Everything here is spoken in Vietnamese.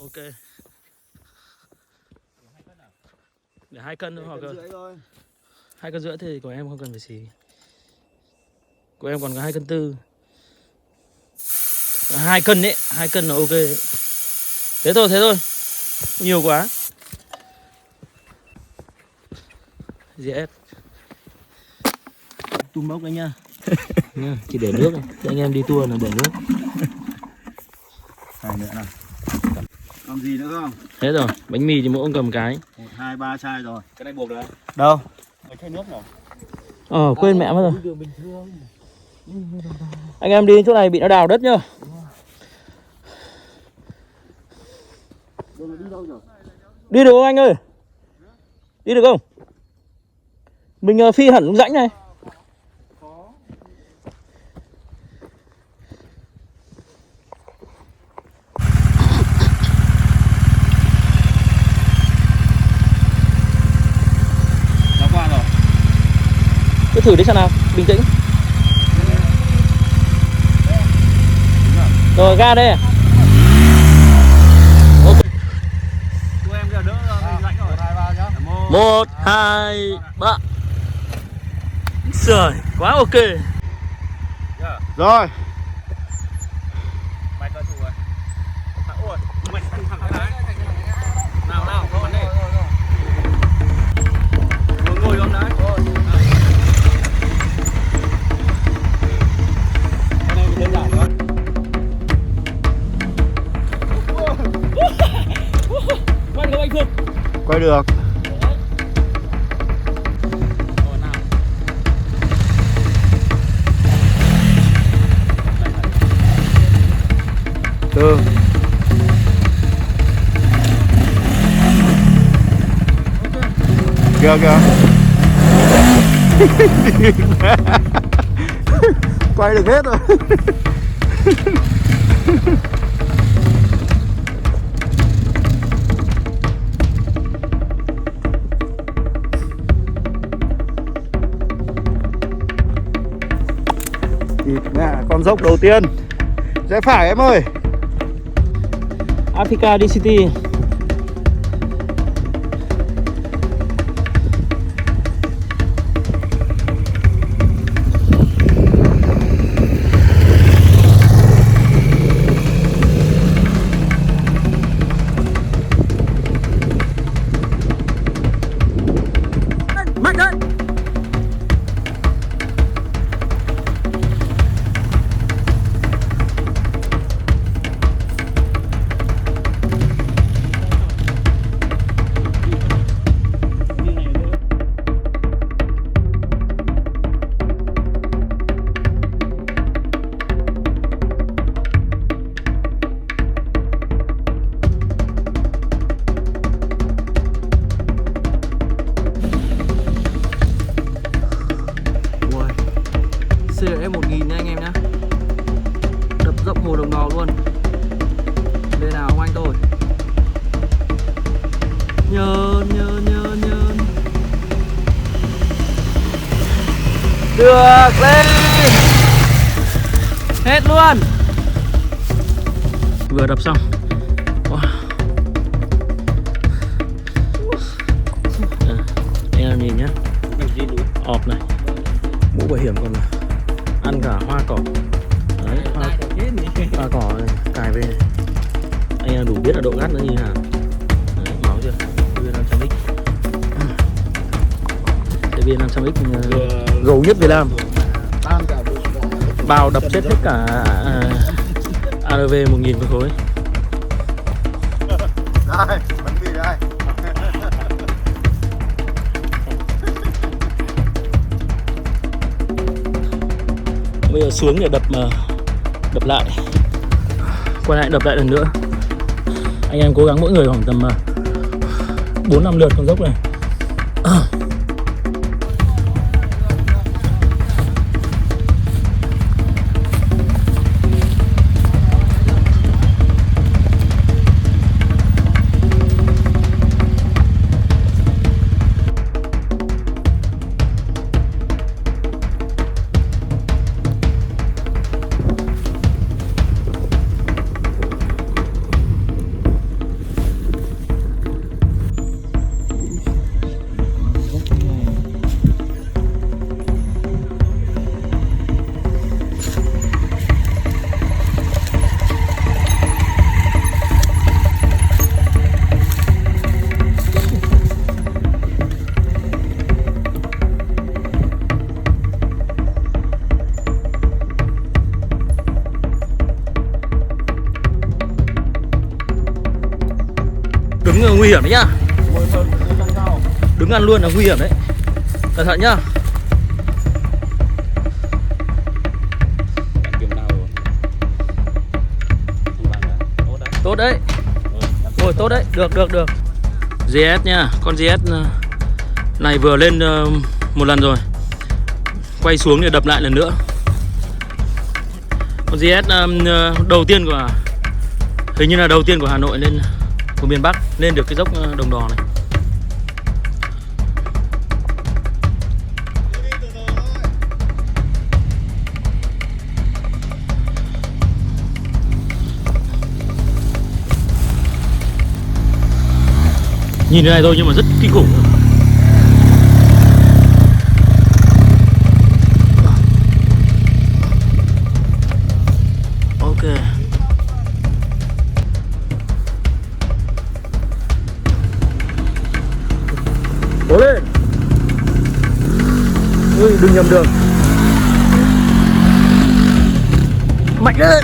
Ok. Để 2 cân thôi hoặc là 2 cân rưỡi thì của em không cần phải xì. Của em còn có 2 cân tư. 2 cân đấy, 2 cân là ok. Thế thôi. Nhiều quá. GS. Tum bốc đấy nha. Chỉ để nước này. Anh em đi tour là để nước. Này nữa nào. Còn gì nữa không? Hết rồi, bánh mì thì mỗi ông cầm cái. 1, 2, 3 chai rồi. Cái này buộc được. Đâu? Cái chai nước rồi. Quên mẹ mất rồi. Đường bình thường. Anh em đi chỗ này bị nó đào đất nhá. Đi đâu rồi? Đi được không anh ơi? Đi được không? Mình phi hẳn xuống rãnh này. Nó qua rồi. Cứ thử đi xem nào, bình tĩnh. Rồi ga đây. Ok. Cô em giờ đỡ rãnh rồi. 1, 2, 3 nhá. 1, 2, 3. Trời, quá ok. Rồi. Mày cơ chủ rồi. Ôi, mày thẳng thái. Nào, bắn đi. Ngồi luôn đấy. Cái này đơn giản thôi. Quay được không anh Phương? Quay được. Rồi nào. Từ. Kìa. Quay được hết rồi. Con dốc đầu tiên. Rẽ phải em ơi. Africa đi City. Mạnh đấy. CRF 1000 nha anh em nhá. Đập rộng hồ Đồng Đò luôn. Đây nào ông anh tôi. Nhơn. Được lên. Hết luôn. Vừa đập xong. Wow. Anh em nhìn nhá. Ọp này. Mũ bảo hiểm còn ăn cả hoa cỏ. Đấy, hoa cỏ này, cài về này. Anh em đủ biết là độ gắt nó như nào. Đấy, máu chưa? Viên 500x. Cái viên 500x gầu nhất Việt Nam. Bao đập chết hết cả ARV 1000 con khối. Đây, bánh mì đây. Bây giờ xuống để đập lại. Quay lại đập lại lần nữa. Anh em cố gắng mỗi người khoảng tầm 4-5 lượt con dốc này. Đứng là nguy hiểm đấy nhá. Đứng ăn luôn là nguy hiểm đấy. Cẩn thận nhá. Tốt đấy. Ôi tốt đấy, được. GS nha, con GS này vừa lên một lần rồi. Quay xuống để đập lại lần nữa. Con GS đầu tiên của, hình như là đầu tiên của Hà Nội lên, của miền Bắc lên được cái dốc Đồng Đò này. Nhìn thế này thôi nhưng mà rất kinh khủng. Ok. Cố lên. Ui, đừng nhầm đường. Mạnh lên.